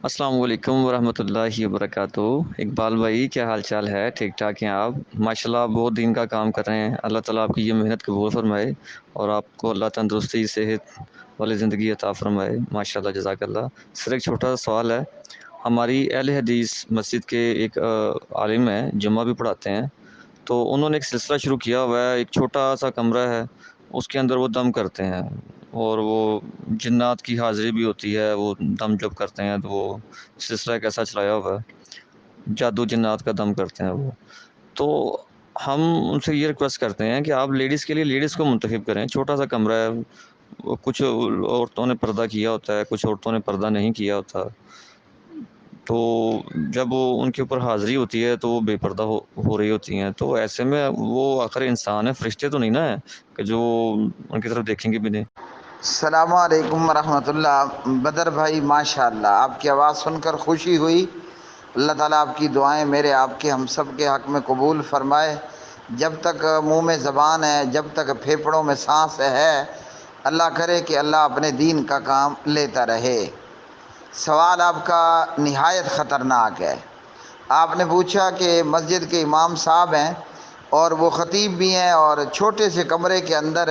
السلام علیکم ورحمۃ اللہ وبرکاتہ۔ اقبال بھائی، کیا حال چال ہے؟ ٹھیک ٹھاک ہیں آپ؟ ماشاءاللہ آپ بہت دین کا کام کر رہے ہیں۔ اللہ تعالیٰ آپ کی یہ محنت قبول فرمائے اور آپ کو اللہ تندرستی صحت والی زندگی عطا فرمائے۔ ماشاءاللہ، جزاک اللہ۔ سر ایک چھوٹا سا سوال ہے۔ ہماری اہل حدیث مسجد کے ایک عالم ہیں، جمعہ بھی پڑھاتے ہیں، تو انہوں نے ایک سلسلہ شروع کیا ہوا ہے۔ ایک چھوٹا سا کمرہ ہے، اس کے اندر وہ دم کرتے ہیں، اور وہ جنات کی حاضری بھی ہوتی ہے۔ وہ دم جب کرتے ہیں تو وہ سلسلہ ایک ایسا چلایا ہوا ہے، جادو جنات کا دم کرتے ہیں وہ۔ تو ہم ان سے یہ ریکویسٹ کرتے ہیں کہ آپ لیڈیز کے لیے لیڈیز کو منتخب کریں۔ چھوٹا سا کمرہ ہے، کچھ عورتوں نے پردہ کیا ہوتا ہے، کچھ عورتوں نے پردہ نہیں کیا ہوتا، تو جب وہ ان کے اوپر حاضری ہوتی ہے تو وہ بے پردہ ہو رہی ہوتی ہیں۔ تو ایسے میں وہ آخر انسان ہے، فرشتے تو نہیں نا ہے کہ جو ان کی طرف دیکھیں گے بھی نہیں۔ السلام علیکم ورحمۃ اللہ۔ بدر بھائی، ماشاء اللہ آپ کی آواز سن کر خوشی ہوئی۔ اللہ تعالیٰ آپ کی دعائیں میرے آپ کے ہم سب کے حق میں قبول فرمائے۔ جب تک منہ میں زبان ہے، جب تک پھیپھڑوں میں سانس ہے، اللہ کرے کہ اللہ اپنے دین کا کام لیتا رہے۔ سوال آپ کا نہایت خطرناک ہے۔ آپ نے پوچھا کہ مسجد کے امام صاحب ہیں اور وہ خطیب بھی ہیں، اور چھوٹے سے کمرے کے اندر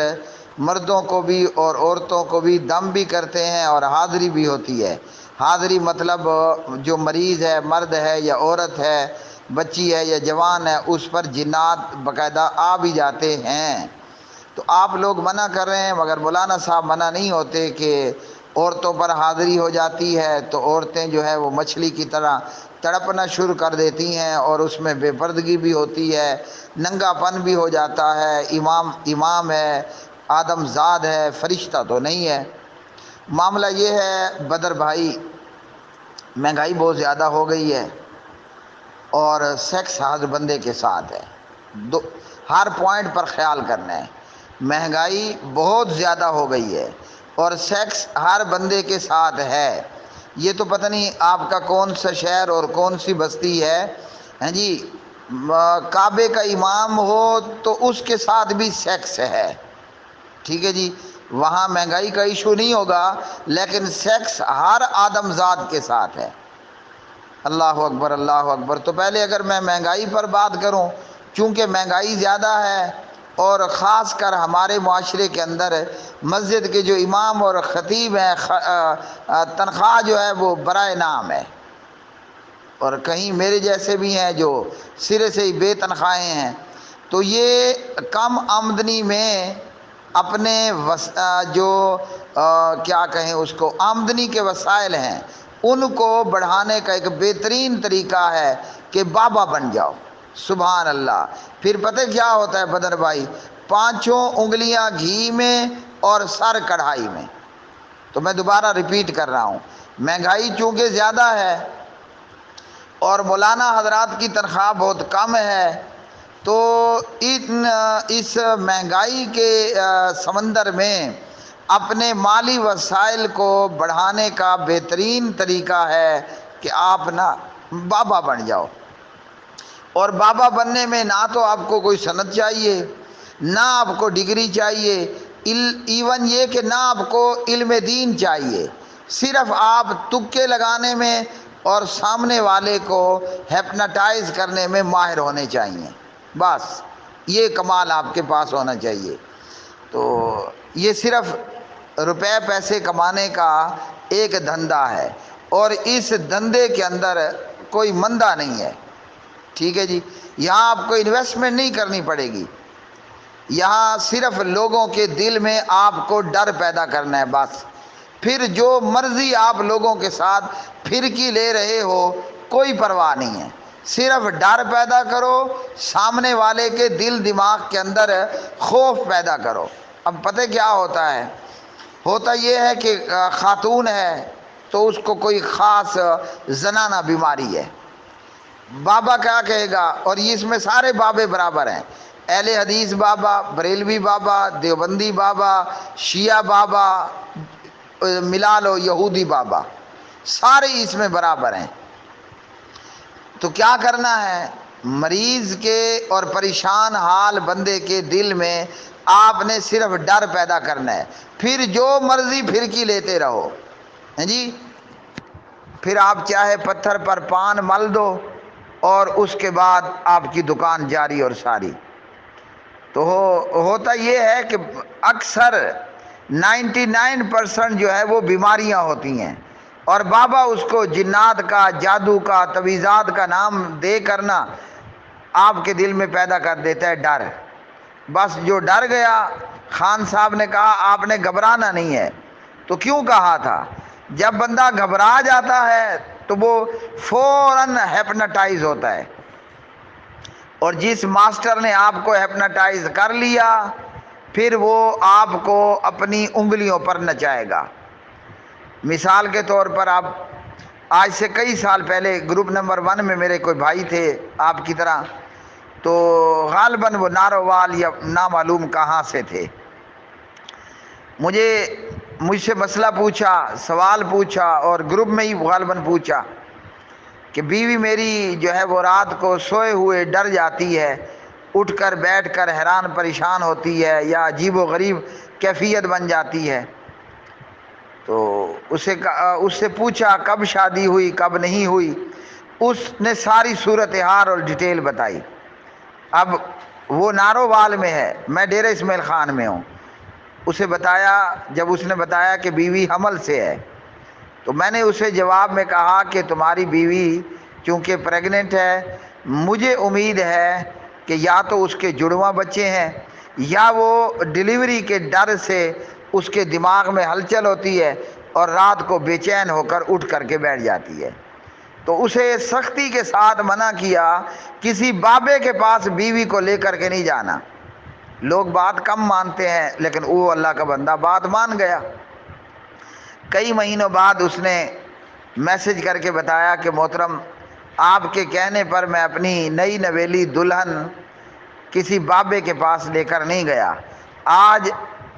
مردوں کو بھی اور عورتوں کو بھی دم بھی کرتے ہیں اور حاضری بھی ہوتی ہے۔ حاضری مطلب جو مریض ہے، مرد ہے یا عورت ہے، بچی ہے یا جوان ہے، اس پر جنات باقاعدہ آ بھی جاتے ہیں۔ تو آپ لوگ منع کر رہے ہیں، مگر مولانا صاحب منع نہیں ہوتے کہ عورتوں پر حاضری ہو جاتی ہے تو عورتیں جو ہے وہ مچھلی کی طرح تڑپنا شروع کر دیتی ہیں، اور اس میں بے پردگی بھی ہوتی ہے، ننگا پن بھی ہو جاتا ہے۔ امام ہے، آدم زاد ہے، فرشتہ تو نہیں ہے۔ معاملہ یہ ہے بدر بھائی، مہنگائی بہت زیادہ ہو گئی ہے اور سیکس ہر بندے کے ساتھ ہے۔ ہر پوائنٹ پر خیال کرنا ہے۔ مہنگائی بہت زیادہ ہو گئی ہے اور سیکس ہر بندے کے ساتھ ہے۔ یہ تو پتہ نہیں آپ کا کون سا شہر اور کون سی بستی ہے، ہیں جی، کعبے کا امام ہو تو اس کے ساتھ بھی سیکس ہے، ٹھیک ہے جی۔ وہاں مہنگائی کا ایشو نہیں ہوگا، لیکن سیکس ہر آدم ذات کے ساتھ ہے۔ اللہ اکبر، اللہ اکبر۔ تو پہلے اگر میں مہنگائی پر بات کروں، چونکہ مہنگائی زیادہ ہے اور خاص کر ہمارے معاشرے کے اندر مسجد کے جو امام اور خطیب ہیں، تنخواہ جو ہے وہ برائے نام ہے، اور کہیں میرے جیسے بھی ہیں جو سرے سے ہی بے تنخواہیں ہیں۔ تو یہ کم آمدنی میں اپنے جو کیا کہیں اس کو، آمدنی کے وسائل ہیں، ان کو بڑھانے کا ایک بہترین طریقہ ہے کہ بابا بن جاؤ۔ سبحان اللہ۔ پھر پتہ کیا ہوتا ہے بدر بھائی؟ 5 انگلیاں گھی میں اور سر کڑھائی میں۔ تو میں دوبارہ ریپیٹ کر رہا ہوں، مہنگائی چونکہ زیادہ ہے اور مولانا حضرات کی تنخواہ بہت کم ہے، تو اس مہنگائی کے سمندر میں اپنے مالی وسائل کو بڑھانے کا بہترین طریقہ ہے کہ آپ نا بابا بن جاؤ۔ اور بابا بننے میں نہ تو آپ کو کوئی سند چاہیے، نہ آپ کو ڈگری چاہیے، ایون یہ کہ نہ آپ کو علم دین چاہیے۔ صرف آپ تکے لگانے میں اور سامنے والے کو ہیپناٹائز کرنے میں ماہر ہونے چاہیے، بس یہ کمال آپ کے پاس ہونا چاہیے۔ تو یہ صرف روپے پیسے کمانے کا ایک دھندا ہے، اور اس دھندے کے اندر کوئی مندہ نہیں ہے، ٹھیک ہے جی۔ یہاں آپ کو انویسٹمنٹ نہیں کرنی پڑے گی، یہاں صرف لوگوں کے دل میں آپ کو ڈر پیدا کرنا ہے بس۔ پھر جو مرضی آپ لوگوں کے ساتھ پھرکی لے رہے ہو، کوئی پرواہ نہیں ہے، صرف ڈر پیدا کرو، سامنے والے کے دل دماغ کے اندر خوف پیدا کرو۔ اب پتہ کیا ہوتا ہے؟ ہوتا یہ ہے کہ خاتون ہے تو اس کو کوئی خاص زنانہ بیماری ہے، بابا کیا کہے گا؟ اور اس میں سارے بابے برابر ہیں، اہل حدیث بابا، بریلوی بابا، دیوبندی بابا، شیعہ بابا، ملا لو یہودی بابا، سارے اس میں برابر ہیں۔ تو کیا کرنا ہے؟ مریض کے اور پریشان حال بندے کے دل میں آپ نے صرف ڈر پیدا کرنا ہے، پھر جو مرضی پھرکی لیتے رہو، ہیں جی۔ پھر آپ چاہے پتھر پر پان مل دو اور اس کے بعد آپ کی دکان جاری اور ساری۔ تو ہوتا یہ ہے کہ اکثر 99% جو ہے وہ بیماریاں ہوتی ہیں، اور بابا اس کو جنات کا، جادو کا، تعویذات کا نام دے کرنا آپ کے دل میں پیدا کر دیتا ہے ڈر۔ بس جو ڈر گیا، خان صاحب نے کہا آپ نے گھبرانا نہیں ہے۔ تو کیوں کہا تھا؟ جب بندہ گھبرا جاتا ہے تو وہ فوراً ہیپناٹائز ہوتا ہے، اور جس ماسٹر نے آپ کو ہیپناٹائز کر لیا پھر وہ آپ کو اپنی انگلیوں پر نچائے گا۔ مثال کے طور پر آپ آج سے کئی سال پہلے گروپ نمبر 1 میں میرے کوئی بھائی تھے آپ کی طرح، تو غالباً وہ ناروال یا نامعلوم کہاں سے تھے۔ مجھ سے مسئلہ پوچھا، سوال پوچھا، اور گروپ میں ہی غالباً پوچھا کہ بیوی میری جو ہے وہ رات کو سوئے ہوئے ڈر جاتی ہے، اٹھ کر بیٹھ کر حیران پریشان ہوتی ہے یا عجیب و غریب کیفیت بن جاتی ہے۔ تو اس سے پوچھا کب شادی ہوئی کب نہیں ہوئی، اس نے ساری صورتحال اور ڈیٹیل بتائی۔ اب وہ نارووال میں ہے، میں ڈیرہ اسماعیل خان میں ہوں۔ اسے بتایا، جب اس نے بتایا کہ بیوی حمل سے ہے، تو میں نے اسے جواب میں کہا کہ تمہاری بیوی چونکہ پریگننٹ ہے، مجھے امید ہے کہ یا تو اس کے جڑواں بچے ہیں یا وہ ڈیلیوری کے ڈر سے اس کے دماغ میں ہلچل ہوتی ہے اور رات کو بے چین ہو کر اٹھ کر کے بیٹھ جاتی ہے۔ تو اسے سختی کے ساتھ منع کیا، کسی بابے کے پاس بیوی کو لے کر کے نہیں جانا۔ لوگ بات کم مانتے ہیں لیکن وہ اللہ کا بندہ بات مان گیا۔ کئی مہینوں بعد اس نے میسج کر کے بتایا کہ محترم، آپ کے کہنے پر میں اپنی نئی نویلی دلہن کسی بابے کے پاس لے کر نہیں گیا، آج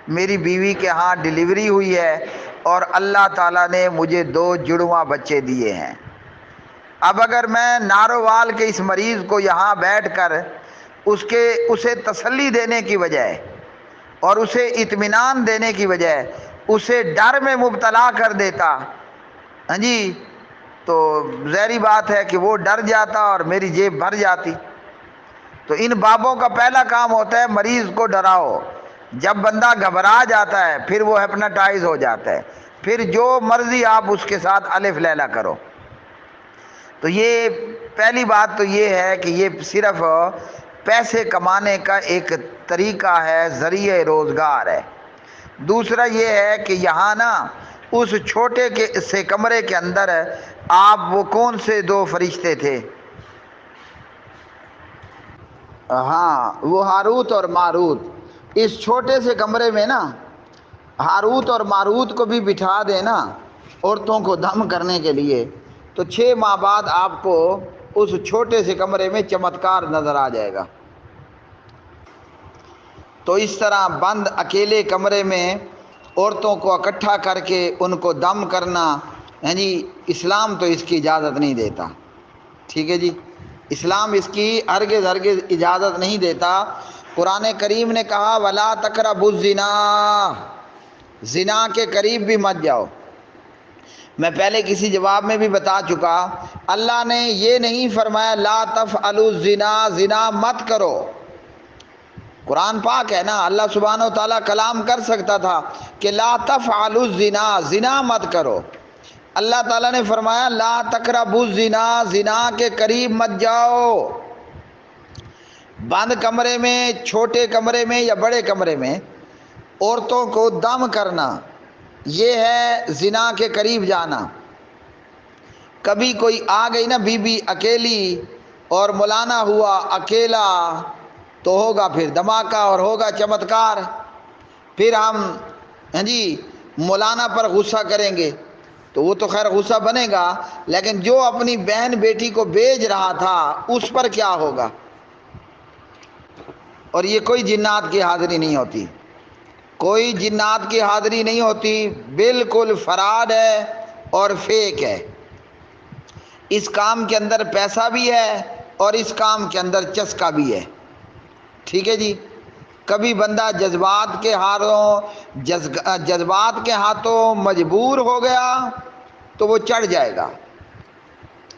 میری بیوی کے ہاں ڈیلیوری ہوئی ہے اور اللہ تعالیٰ نے مجھے 2 جڑواں بچے دیے ہیں۔ اب اگر میں نارووال کے اس مریض کو یہاں بیٹھ کر اسے تسلی دینے کی بجائے اور اسے اطمینان دینے کی بجائے اسے ڈر میں مبتلا کر دیتا، ہاں جی، تو ظاہری بات ہے کہ وہ ڈر جاتا اور میری جیب بھر جاتی۔ تو ان بابوں کا پہلا کام ہوتا ہے مریض کو ڈراؤ۔ جب بندہ گھبرا جاتا ہے پھر وہ ہیپناٹائز ہو جاتا ہے، پھر جو مرضی آپ اس کے ساتھ الف لیلا کرو۔ تو یہ پہلی بات تو یہ ہے کہ یہ صرف پیسے کمانے کا ایک طریقہ ہے، ذریعہ روزگار ہے۔ دوسرا یہ ہے کہ یہاں نا اس چھوٹے سے کمرے کے اندر آپ وہ کون سے 2 فرشتے تھے؟ ہاں، وہ ہاروت اور ماروت۔ اس چھوٹے سے کمرے میں نا ہاروت اور ماروت کو بھی بٹھا دینا عورتوں کو دم کرنے کے لیے، تو 6 ماہ بعد آپ کو اس چھوٹے سے کمرے میں چمتکار نظر آ جائے گا۔ تو اس طرح بند اکیلے کمرے میں عورتوں کو اکٹھا کر کے ان کو دم کرنا، یعنی اسلام تو اس کی اجازت نہیں دیتا، ٹھیک ہے جی، اسلام اس کی ہرگز اجازت نہیں دیتا۔ قرآن کریم نے کہا وَلَا تَقْرَبُوا الزِّنَا، زنا کے قریب بھی مت جاؤ۔ میں پہلے کسی جواب میں بھی بتا چکا، اللہ نے یہ نہیں فرمایا لا تفعلوا الزنا، زنا مت کرو۔ قرآن پاک ہے نا، اللہ سبحانہ و تعالیٰ کلام کر سکتا تھا کہ لا تفعلوا الزنا، زنا مت کرو۔ اللہ تعالیٰ نے فرمایا لا تقربوا الزنا، زنا کے قریب مت جاؤ۔ بند کمرے میں، چھوٹے کمرے میں یا بڑے کمرے میں عورتوں کو دم کرنا، یہ ہے زنا کے قریب جانا۔ کبھی کوئی آ گئی نا بی بی اکیلی اور مولانا ہوا اکیلا، تو ہوگا پھر دھماکہ اور ہوگا چمتکار۔ پھر ہم جی مولانا پر غصہ کریں گے تو وہ تو خیر غصہ بنے گا، لیکن جو اپنی بہن بیٹی کو بھیج رہا تھا اس پر کیا ہوگا؟ اور یہ کوئی جنات کی حاضری نہیں ہوتی، کوئی جنات کی حاضری نہیں ہوتی، بالکل فراڈ ہے اور فیک ہے۔ اس کام کے اندر پیسہ بھی ہے اور اس کام کے اندر چسکا بھی ہے، ٹھیک ہے جی۔ کبھی بندہ جذبات کے ہاتھوں مجبور ہو گیا تو وہ چڑھ جائے گا،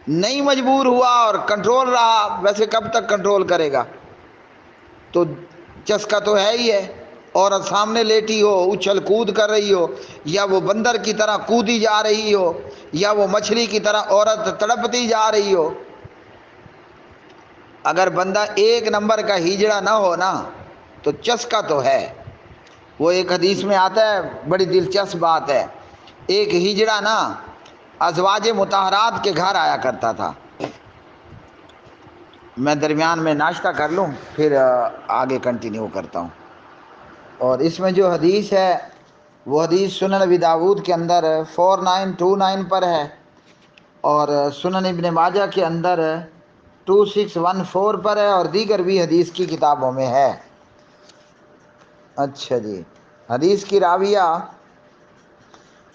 نہیں مجبور ہوا اور کنٹرول رہا، ویسے کب تک کنٹرول کرے گا؟ تو چسکا تو ہے ہی ہے. عورت سامنے لیٹی ہو، اچھل کود کر رہی ہو، یا وہ بندر کی طرح کودی جا رہی ہو، یا وہ مچھلی کی طرح عورت تڑپتی جا رہی ہو، اگر بندہ ایک نمبر کا ہیجڑا نہ ہو نا تو چسکا تو ہے. وہ ایک حدیث میں آتا ہے، بڑی دلچسپ بات ہے، ایک ہجڑا نا ازواج مطہرات کے گھر آیا کرتا تھا. میں درمیان میں ناشتہ کر لوں پھر آگے کنٹینیو کرتا ہوں. اور اس میں جو حدیث ہے وہ حدیث سنن ابی داود کے اندر 4929 پر ہے، اور سنن ابن ماجہ کے اندر 2614 پر ہے، اور دیگر بھی حدیث کی کتابوں میں ہے. اچھا جی، حدیث کی راویہ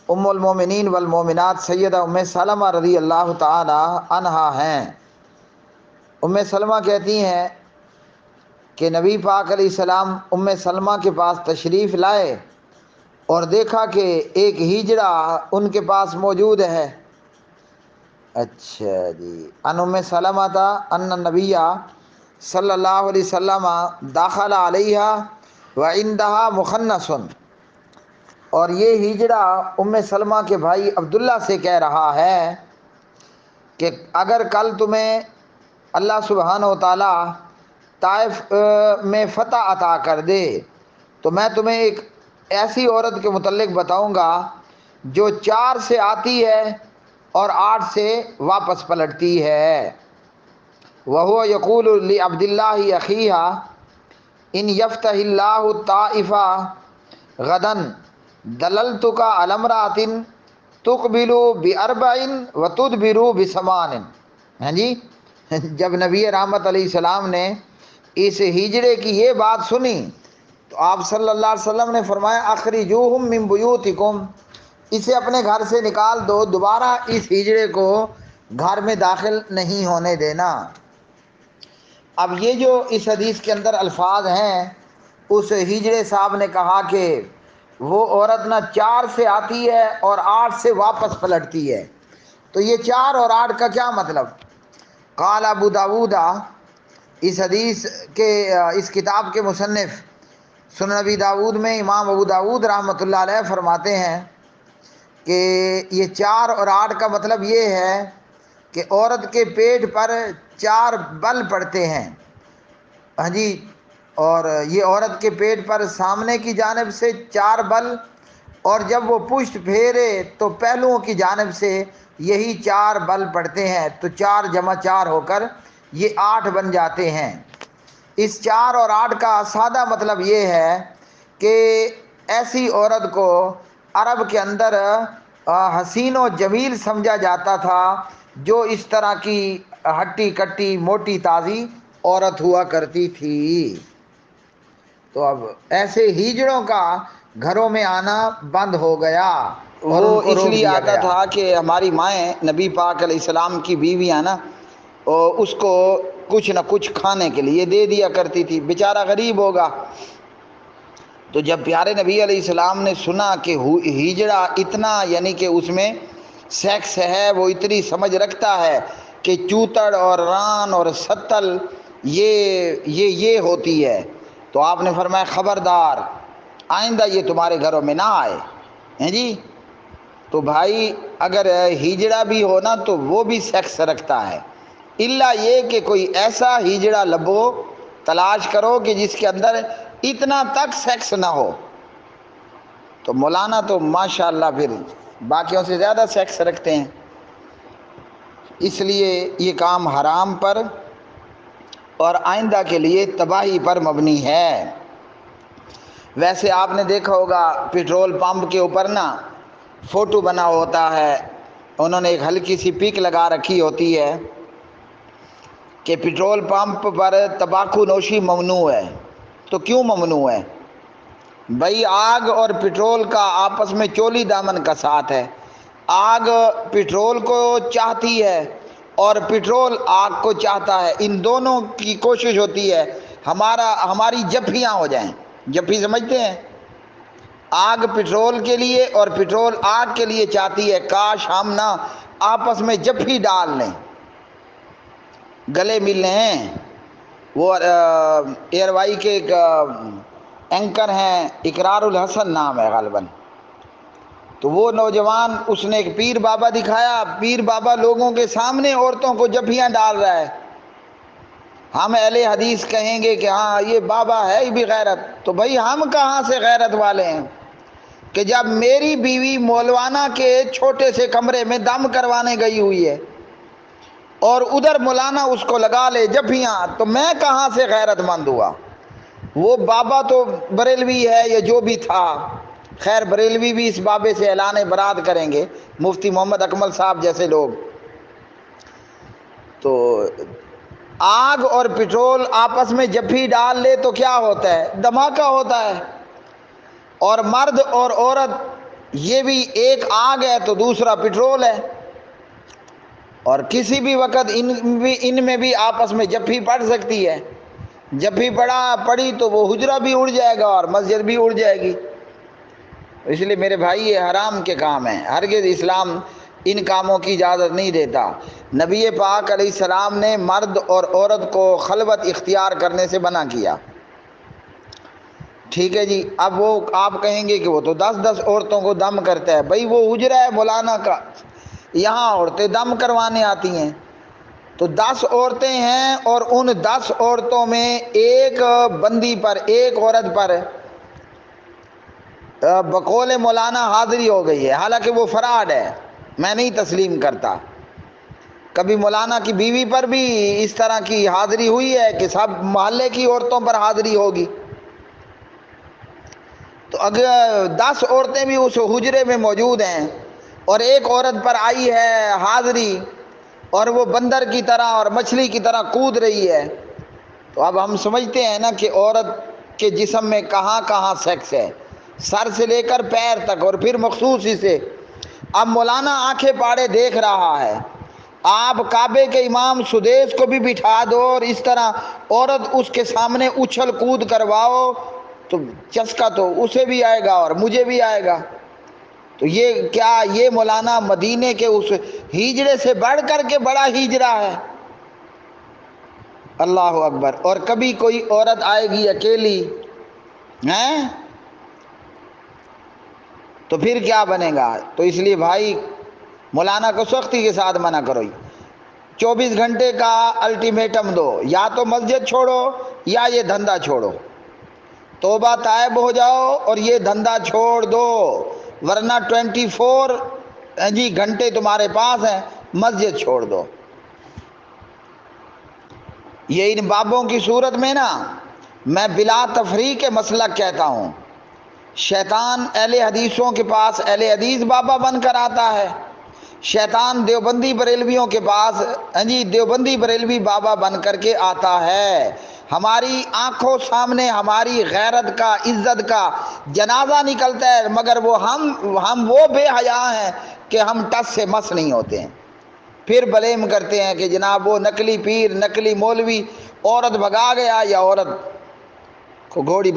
ام المومنین والمومنات سیدہ ام سلمہ رضی اللہ تعالی عنہا ہیں. ام سلمہ کہتی ہیں کہ نبی پاک علیہ السلام ام سلمہ کے پاس تشریف لائے اور دیکھا کہ ایک ہیجڑا ان کے پاس موجود ہے. اچھا جی. ان ام سلمہ تھا ان نبی صلی اللہ علیہ وسلم داخل علیہا وعندہا مخنث، اور یہ ہجڑا ام سلمہ کے بھائی عبداللہ سے کہہ رہا ہے کہ اگر کل تمہیں اللہ سبحانہ و تعالی طائف میں فتح عطا کر دے تو میں تمہیں ایک ایسی عورت کے متعلق بتاؤں گا جو 4 سے آتی ہے اور 8 سے واپس پلٹتی ہے. وَهُوَ يَقُولُ لِعَبْدِ اللَّهِ أَخِيهَا إِنْ يَفْتَحِ اللَّهُ الطَّائِفَ غَدًا دَلَلْتُكَ عَلَى امْرَأَةٍ تُقْبِلُ بِأَرْبَعٍ وَتُدْبِرُ بِثَمَانٍ. ہاں جی، جب نبی رحمت علیہ السلام نے اس ہجڑے کی یہ بات سنی تو آپ صلی اللہ علیہ وسلم نے فرمایا اخرجوہم من بیوتکم، اسے اپنے گھر سے نکال دو، دوبارہ اس ہجڑے کو گھر میں داخل نہیں ہونے دینا. اب یہ جو اس حدیث کے اندر الفاظ ہیں، اس ہجڑے صاحب نے کہا کہ وہ عورت نہ 4 سے آتی ہے اور 8 سے واپس پلٹتی ہے. تو یہ 4 اور 8 کا کیا مطلب؟ قال ابو داود، اس حدیث کے اس کتاب کے مصنف سنن ابی داود میں امام ابو داود رحمۃ اللہ علیہ فرماتے ہیں کہ یہ 4 اور 8 کا مطلب یہ ہے کہ عورت کے پیٹ پر 4 بل پڑتے ہیں. ہاں جی، اور یہ عورت کے پیٹ پر سامنے کی جانب سے 4 بل، اور جب وہ پشت پھیرے تو پہلوؤں کی جانب سے یہی 4 بل پڑتے ہیں، تو 4 جمع 4 ہو کر یہ 8 بن جاتے ہیں. اس 4 اور 8 کا سادہ مطلب یہ ہے کہ ایسی عورت کو عرب کے اندر حسین و جمیل سمجھا جاتا تھا جو اس طرح کی ہٹی کٹی موٹی تازی عورت ہوا کرتی تھی. تو اب ایسے ہیجڑوں کا گھروں میں آنا بند ہو گیا اور ان وہ کو اس روک لیے دیا آتا گیا. تھا کہ ہماری مائیں نبی پاک علیہ السلام کی بیویاں نا اس کو کچھ نہ کچھ کھانے کے لیے دے دیا کرتی تھی، بیچارہ غریب ہوگا. تو جب پیارے نبی علیہ السلام نے سنا کہ ہیجڑا اتنا، یعنی کہ اس میں سیکس ہے، وہ اتنی سمجھ رکھتا ہے کہ چوتڑ اور ران اور ستل یہ ہوتی ہے، تو آپ نے فرمایا خبردار آئندہ یہ تمہارے گھروں میں نہ آئے. ہیں جی. تو بھائی اگر ہیجڑا بھی ہو نا تو وہ بھی سیکس رکھتا ہے، الا یہ کہ کوئی ایسا ہیجڑا لبو تلاش کرو کہ جس کے اندر اتنا تک سیکس نہ ہو. تو مولانا تو ماشاءاللہ پھر باقیوں سے زیادہ سیکس رکھتے ہیں، اس لیے یہ کام حرام پر اور آئندہ کے لیے تباہی پر مبنی ہے. ویسے آپ نے دیکھا ہوگا پیٹرول پمپ کے اوپر نا فوٹو بنا ہوتا ہے، انہوں نے ایک ہلکی سی پک لگا رکھی ہوتی ہے کہ پیٹرول پمپ پر تمباکو نوشی ممنوع ہے. تو کیوں ممنوع ہے؟ بھائی آگ اور پیٹرول کا آپس میں چولی دامن کا ساتھ ہے. آگ پیٹرول کو چاہتی ہے اور پیٹرول آگ کو چاہتا ہے، ان دونوں کی کوشش ہوتی ہے ہماری جفیاں ہو جائیں. جفی سمجھتے ہیں؟ آگ پیٹرول کے لیے اور پیٹرول آگ کے لیے چاہتی ہے کاش ہم نہ آپس میں جفی ڈال لیں. گلے مل رہے ہیں. وہ ایئر وائی کے ایک اینکر ہیں، اقرار الحسن نام ہے غالباً. تو وہ نوجوان، اس نے ایک پیر بابا دکھایا. پیر بابا لوگوں کے سامنے عورتوں کو جبھیاں ڈال رہا ہے. ہم اہل حدیث کہیں گے کہ ہاں یہ بابا ہے ہی بھی غیرت. تو بھائی ہم کہاں سے غیرت والے ہیں کہ جب میری بیوی مولانا کے چھوٹے سے کمرے میں دم کروانے گئی ہوئی ہے اور ادھر مولانا اس کو لگا لے جبھیاں، تو میں کہاں سے غیرت مند ہوا؟ وہ بابا تو بریلوی ہے یا جو بھی تھا. خیر بریلوی بھی اس بابے سے اعلان برات کریں گے، مفتی محمد اکمل صاحب جیسے لوگ. تو آگ اور پٹرول آپس میں جب بھی ڈال لے تو کیا ہوتا ہے؟ دھماکہ ہوتا ہے. اور مرد اور عورت یہ بھی ایک آگ ہے تو دوسرا پٹرول ہے، اور کسی بھی وقت ان میں بھی آپس میں جب بھی پڑ سکتی ہے. جب بھی پڑی تو وہ حجرہ بھی اڑ جائے گا اور مسجد بھی اڑ جائے گی. اس لیے میرے بھائی یہ حرام کے کام ہیں، ہرگز اسلام ان کاموں کی اجازت نہیں دیتا. نبی پاک علیہ السلام نے مرد اور عورت کو خلوت اختیار کرنے سے منع کیا. ٹھیک ہے جی. اب وہ آپ کہیں گے کہ وہ تو 10 عورتوں کو دم کرتا ہے. بھائی وہ حجرہ ہے مولانا کا، یہاں عورتیں دم کروانے آتی ہیں. تو 10 عورتیں ہیں اور ان 10 عورتوں میں ایک بندی پر، ایک عورت پر بقول مولانا حاضری ہو گئی ہے. حالانکہ وہ فراڈ ہے، میں نہیں تسلیم کرتا. کبھی مولانا کی بیوی پر بھی اس طرح کی حاضری ہوئی ہے کہ سب محلے کی عورتوں پر حاضری ہوگی. تو اگر 10 عورتیں بھی اس حجرے میں موجود ہیں اور ایک عورت پر آئی ہے حاضری اور وہ بندر کی طرح اور مچھلی کی طرح کود رہی ہے، تو اب ہم سمجھتے ہیں نا کہ عورت کے جسم میں کہاں کہاں سیکس ہے، سر سے لے کر پیر تک، اور پھر مخصوص اسے. اب مولانا آنکھیں پاڑے دیکھ رہا ہے. آپ کعبے کے امام سدیس کو بھی بٹھا دو اور اس طرح عورت اس کے سامنے اچھل کود کرواؤ تو چسکا تو اسے بھی آئے گا اور مجھے بھی آئے گا. تو یہ کیا یہ مولانا مدینے کے اس ہیجڑے سے بڑھ کر کے بڑا ہیجڑا ہے؟ اللہ اکبر. اور کبھی کوئی عورت آئے گی اکیلی ہیں تو پھر کیا بنے گا؟ تو اس لیے بھائی مولانا کو سختی کے ساتھ منع کرو. 24 گھنٹے کا الٹیمیٹم دو، یا تو مسجد چھوڑو یا یہ دھندا چھوڑو. توبہ تائب ہو جاؤ اور یہ دھندا چھوڑ دو، ورنہ 24 گھنٹے تمہارے پاس ہیں، مسجد چھوڑ دو. یہ ان بابوں کی صورت میں نا میں بلا تفریق مسلک کہتا ہوں. شیطان اہل حدیثوں کے پاس اہل حدیث بابا بن کر آتا ہے، شیطان دیوبندی بریلویوں کے پاس دیوبندی بریلوی بابا بن کر کے آتا ہے. ہماری آنکھوں سامنے ہماری غیرت کا، عزت کا جنازہ نکلتا ہے، مگر وہ ہم وہ بے حیا ہیں کہ ہم ٹس سے مس نہیں ہوتے ہیں. پھر بلیم کرتے ہیں کہ جناب وہ نقلی پیر، نقلی مولوی عورت بھگا گیا یا عورت کو گھوڑی